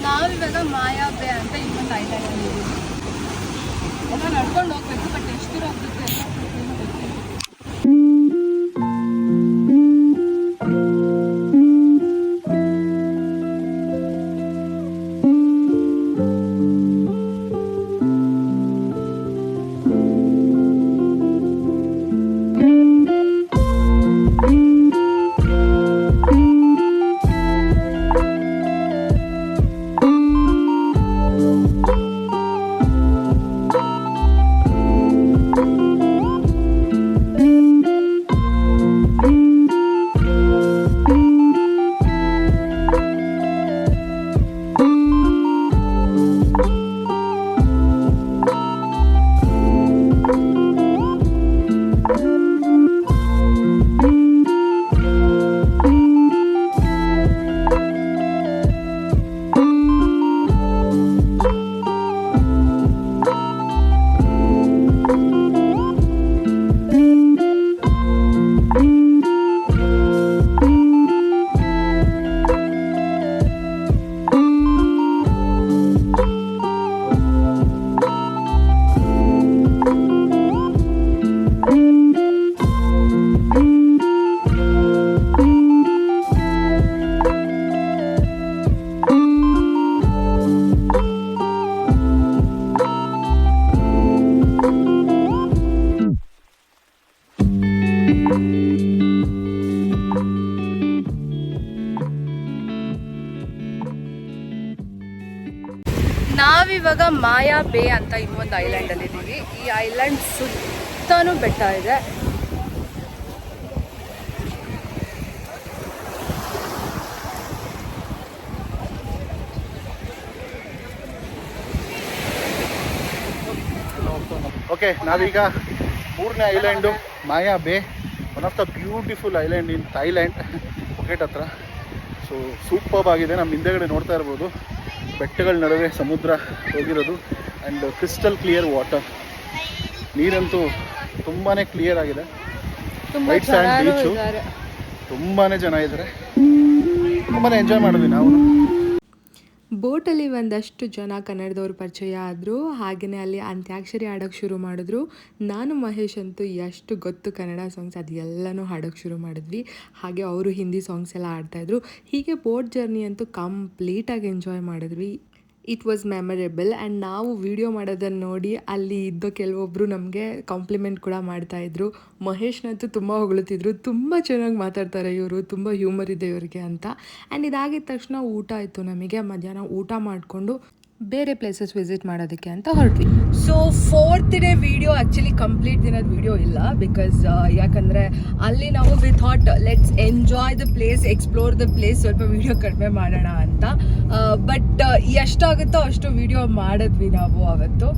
ನಾವಿವಾಗ ಮಾಯಾ ಬೇ ಅಂತ ಇನ್ನೊಂದು ಐಲ್ಯಾಂಡ್ ಅಲ್ಲಿ ಇದ್ದೀವಿ. ಎಲ್ಲ ನಡ್ಕೊಂಡು ಹೋಗ್ಬೇಕು, ಬಟ್ ಎಷ್ಟು ದೂರ ಹೋಗ್ಬೇಕು ಎಲ್ಲ ಗೊತ್ತಿಲ್ಲ. ನಾವಿವಾಗ ಮಾಯಾ ಬೇ ಅಂತ ಇನ್ನೊಂದು ಐಲ್ಯಾಂಡಲ್ಲಿ ಇದ್ದೀವಿ. ಈ ಐಲ್ಯಾಂಡ್ ಸುತ್ತನೂ ಬೆಟ್ಟ ಇದೆ. ಓಕೆ, ನಾವೀಗ 3ನೇ island Maya Bay, one of the beautiful island in Thailand, Phuket ಹತ್ರ. ಸೊ ಸೂಪರ್ಬ್ ಆಗಿದೆ. ನಮ್ಮ ಹಿಂದೆಗಡೆ ನೋಡ್ತಾ ಇರ್ಬೋದು, ಬೆಟ್ಟಗಳ ನಡುವೆ ಸಮುದ್ರ ಹೋಗಿರೋದು ಆ್ಯಂಡ್ ಕ್ರಿಸ್ಟಲ್ ಕ್ಲಿಯರ್ ವಾಟರ್. ನೀರಂತೂ ತುಂಬಾ ಕ್ಲಿಯರ್ ಆಗಿದೆ. ವೈಟ್ ಸ್ಯಾಂಡ್ ಬೀಚು, ತುಂಬಾ ಜನ ಇದ್ದಾರೆ, ತುಂಬಾ ಎಂಜಾಯ್ ಮಾಡಿದ್ವಿ ನಾವು. ಬೋಟಲ್ಲಿ ಒಂದಷ್ಟು ಜನ ಕನ್ನಡದವ್ರು ಪರಿಚಯ ಆದರು. ಹಾಗೆಯೇ ಅಲ್ಲಿ ಅಂತ್ಯಾಕ್ಷರಿ ಹಾಡೋಕ್ಕೆ ಶುರು ಮಾಡಿದ್ರು. ನಾನು ಮಹೇಶ್ ಅಂತೂ ಎಷ್ಟು ಗೊತ್ತು ಕನ್ನಡ ಸಾಂಗ್ಸ್ ಅದೆಲ್ಲನೂ ಹಾಡೋಕ್ಕೆ ಶುರು ಮಾಡಿದ್ವಿ. ಹಾಗೆ ಅವರು ಹಿಂದಿ ಸಾಂಗ್ಸ್ ಎಲ್ಲ ಆಡ್ತಾಯಿದ್ರು. ಹೀಗೆ ಬೋಟ್ ಜರ್ನಿ ಅಂತೂ ಕಂಪ್ಲೀಟಾಗಿ ಎಂಜಾಯ್ ಮಾಡಿದ್ವಿ. It was memorable. ಆ್ಯಂಡ್ ನಾವು ವಿಡಿಯೋ ಮಾಡೋದನ್ನು ನೋಡಿ ಅಲ್ಲಿ ಇದ್ದ ಕೆಲವೊಬ್ಬರು ನಮಗೆ ಕಾಂಪ್ಲಿಮೆಂಟ್ ಕೂಡ ಮಾಡ್ತಾಯಿದ್ರು. ಮಹೇಶ್ನಂತೂ ತುಂಬ ಹೊಗಳುತ್ತಿದ್ರು, ತುಂಬ ಚೆನ್ನಾಗಿ ಮಾತಾಡ್ತಾರೆ ಇವರು, ತುಂಬ ಹ್ಯೂಮರ್ ಇದೆ ಇವ್ರಿಗೆ ಅಂತ. ಆ್ಯಂಡ್ ಇದಾಗಿದ ತಕ್ಷಣ ಊಟ ಆಯಿತು ನಮಗೆ. ಮಧ್ಯಾಹ್ನ ಊಟ ಮಾಡಿಕೊಂಡು ಬೇರೆ ಪ್ಲೇಸಸ್ ವಿಸಿಟ್ ಮಾಡೋದಕ್ಕೆ ಅಂತ ಹೊರಟ್ವಿ. So 4th day video actually complete ದಿನದ ವಿಡಿಯೋ ಇಲ್ಲ, ಬಿಕಾಸ್ ಯಾಕಂದರೆ ಅಲ್ಲಿ ನಾವು we thought let's enjoy the place, explore the place, ಸ್ವಲ್ಪ ವಿಡಿಯೋ ಕಡಿಮೆ ಮಾಡೋಣ ಅಂತ. ಬಟ್ ಎಷ್ಟಾಗುತ್ತೋ ಅಷ್ಟು ವಿಡಿಯೋ ಮಾಡಿದ್ವಿ ನಾವು ಅವತ್ತು.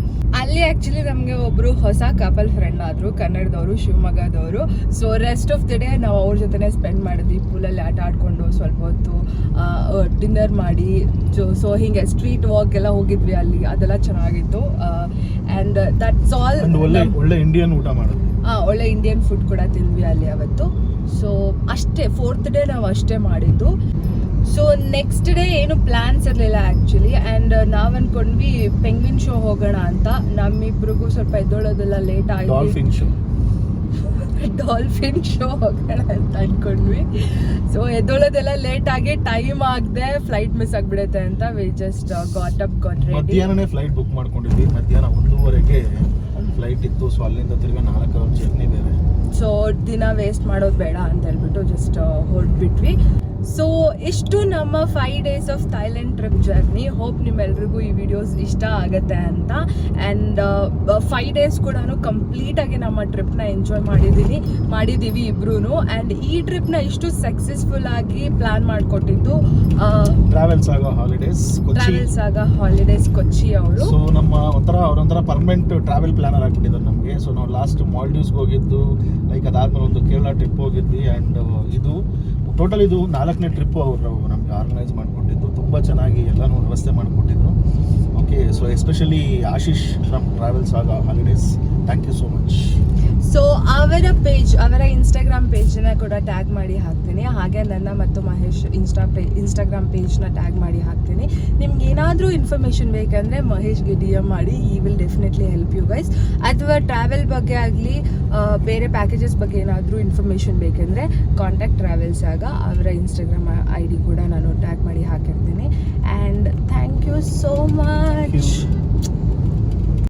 ಅಲ್ಲಿ ಆ್ಯಕ್ಚುಲಿ ನಮಗೆ ಒಬ್ಬರು ಹೊಸ ಕಪಲ್ ಫ್ರೆಂಡ್ ಆದರು, ಕನ್ನಡದವರು, ಶಿವಮೊಗ್ಗದವರು. So rest of the day ನಾವು ಅವ್ರ ಜೊತೆ ಸ್ಪೆಂಡ್ ಮಾಡಿದ್ವಿ. ಪೂಲಲ್ಲಿ ಆಟ ಆಡಿಕೊಂಡು ಸ್ವಲ್ಪ ಹೊತ್ತು ಡಿನ್ನರ್ ಮಾಡಿ, ಸೊ ಹೀಗೆ ಸ್ಟ್ರೀಟ್ ವಾಕ್ ಎಲ್ಲ ಹೋಗಿದ್ವಿ ಅಲ್ಲಿ. ಅದೆಲ್ಲ ಚೆನ್ನಾಗಿತ್ತು. And that's all. ಒಳ್ಳೆ ಇಂಡಿಯನ್ ಊಟ ಮಾಡೋದು, ಒಳ್ಳೆ ಇಂಡಿಯನ್ ಫುಡ್ ಕೂಡ ತಿಂದ್ವಿ ಅಲ್ಲಿ ಅವತ್ತು. ಸೊ ಅಷ್ಟೇ 4th ಡೇ ನಾವು ಅಷ್ಟೇ ಮಾಡಿದ್ದು. ಸೊ ನೆಕ್ಸ್ಟ್ ಡೇ ಏನು ಪ್ಲ್ಯಾನ್ಸ್ ಇರಲಿಲ್ಲ ಆ್ಯಕ್ಚುಲಿ. ಆ್ಯಂಡ್ ನಾವು ಅಂದ್ಕೊಂಡ್ವಿ ಪೆಂಗ್ವಿನ್ ಶೋ ಹೋಗೋಣ ಅಂತ. ನಮ್ಮಿಬ್ರಿಗೂ ಸ್ವಲ್ಪ ಎದ್ದೊಳೋದೆಲ್ಲ ಲೇಟ್ ಆಗಿ ಡಾಲ್ಫಿನ್ ಶೋ ಹೋಗೋಣ ಅಂತ ಅಂದ್ಕೊಂಡ್ವಿ. ಸೊ ಎದ್ದೊಳೋದೆಲ್ಲ ಲೇಟ್ ಆಗಿ ಟೈಮ್ ಆಗದೆ ಫ್ಲೈಟ್ ಮಿಸ್ ಆಗಿಬಿಡುತ್ತೆ ಅಂತ ವಿ ಜಸ್ಟ್ ಗಾಟ್ ರೆಡಿ. ಮಧ್ಯಾಹ್ನನೇ ಫ್ಲೈಟ್ ಬುಕ್ ಮಾಡ್ಕೊಂಡಿದ್ವಿ. ಮಧ್ಯಾಹ್ನ 1:30ಗೆ ಫ್ಲೈಟ್ ಇತ್ತು. ಸೊ ಅಲ್ಲಿಂದ ತಿರ್ಗಿ 4 ಅವರ್ ಜರ್ನಿ ಬೇರೆ. ಸೊ ದಿನ ವೇಸ್ಟ್ ಮಾಡೋದು ಬೇಡ ಅಂತ ಹೇಳ್ಬಿಟ್ಟು ಜಸ್ಟ್ ಹೊರಟ್ಬಿಟ್ವಿ. ಸೊ ಇಷ್ಟು ನಮ್ಮ 5 days of Thailand trip journey. Hope ನಿಮ್ಮೆಲ್ರಿಗೂ ಈ ವಿಡಿಯೋಸ್ ಇಷ್ಟ ಆಗುತ್ತೆ ಅಂತ. ಆ್ಯಂಡ್ 5 days ಕೂಡ ಕಂಪ್ಲೀಟಾಗಿ ನಮ್ಮ ಟ್ರಿಪ್ನ ಎಂಜಾಯ್ ಮಾಡಿದ್ದೀವಿ ಇಬ್ರು. ಆ್ಯಂಡ್ ಈ ಟ್ರಿಪ್ನ ಇಷ್ಟು ಸಕ್ಸಸ್ಫುಲ್ ಆಗಿ ಪ್ಲಾನ್ ಮಾಡಿಕೊಟ್ಟಿದ್ದು ಟ್ರಾವೆಲ್ಸ್ ಆಗ ಹಾಲಿಡೇಸ್ ಕೊಚ್ಚಿ ಅವರು. ಸೊ ನಮ್ಮ ಅವರೊಂಥರ ಪರ್ಮನೆಂಟ್ ಟ್ರಾವೆಲ್ ಪ್ಲಾನರ್ ಆಗಿಬಿಟ್ಟಿದ್ದಾರೆ ನಮಗೆ. ಸೊ ನಾವು ಲಾಸ್ಟ್ ಮಾಲ್ಡೀವ್ಸ್ಗೆ ಹೋಗಿದ್ದು, ಲೈಕ್ ಅದಾದ್ಮೇಲೆ ಒಂದು ಕೇರಳ ಟ್ರಿಪ್ ಹೋಗಿದ್ವಿ. ಆ್ಯಂಡ್ ಇದು ಟೋಟಲ್ ಇದು 4ನೇ ಟ್ರಿಪ್ಪು ಅವರು ನಮಗೆ ಆರ್ಗನೈಸ್ ಮಾಡಿಕೊಟ್ಟಿದ್ದು. ತುಂಬ ಚೆನ್ನಾಗಿ ಎಲ್ಲನೂ ವ್ಯವಸ್ಥೆ ಮಾಡಿಕೊಟ್ಟಿದ್ರು. Okay, so especially Ashish from travels ಆಗ holidays, thank you so much. So ಅವರ ಇನ್ಸ್ಟಾಗ್ರಾಮ್ ಪೇಜನ್ನ ಕೂಡ ಟ್ಯಾಗ್ ಮಾಡಿ ಹಾಕ್ತೀನಿ. ಹಾಗೆ ನನ್ನ ಮತ್ತು ಮಹೇಶ್ ಇನ್ಸ್ಟಾಗ್ರಾಮ್ ಪೇಜ್ನ ಟ್ಯಾಗ್ ಮಾಡಿ ಹಾಕ್ತೀನಿ. ನಿಮ್ಗೆ ಏನಾದರೂ ಇನ್ಫಾರ್ಮೇಷನ್ ಬೇಕಂದರೆ ಮಹೇಶ್ಗೆ DM ಮಾಡಿ, ಈ will definitely help you guys. ಅಥವಾ ಟ್ರಾವೆಲ್ ಬಗ್ಗೆ ಆಗಲಿ ಬೇರೆ ಪ್ಯಾಕೇಜಸ್ ಬಗ್ಗೆ ಏನಾದರೂ ಇನ್ಫಾರ್ಮೇಷನ್ ಬೇಕೆಂದರೆ ಕಾಂಟ್ಯಾಕ್ಟ್ ಟ್ರಾವೆಲ್ಸ್ ಆಗ ಅವರ ಇನ್ಸ್ಟಾಗ್ರಾಮ್ ID ಕೂಡ ನಾನು ಟ್ಯಾಗ್ ಮಾಡಿ ಹಾಕಿ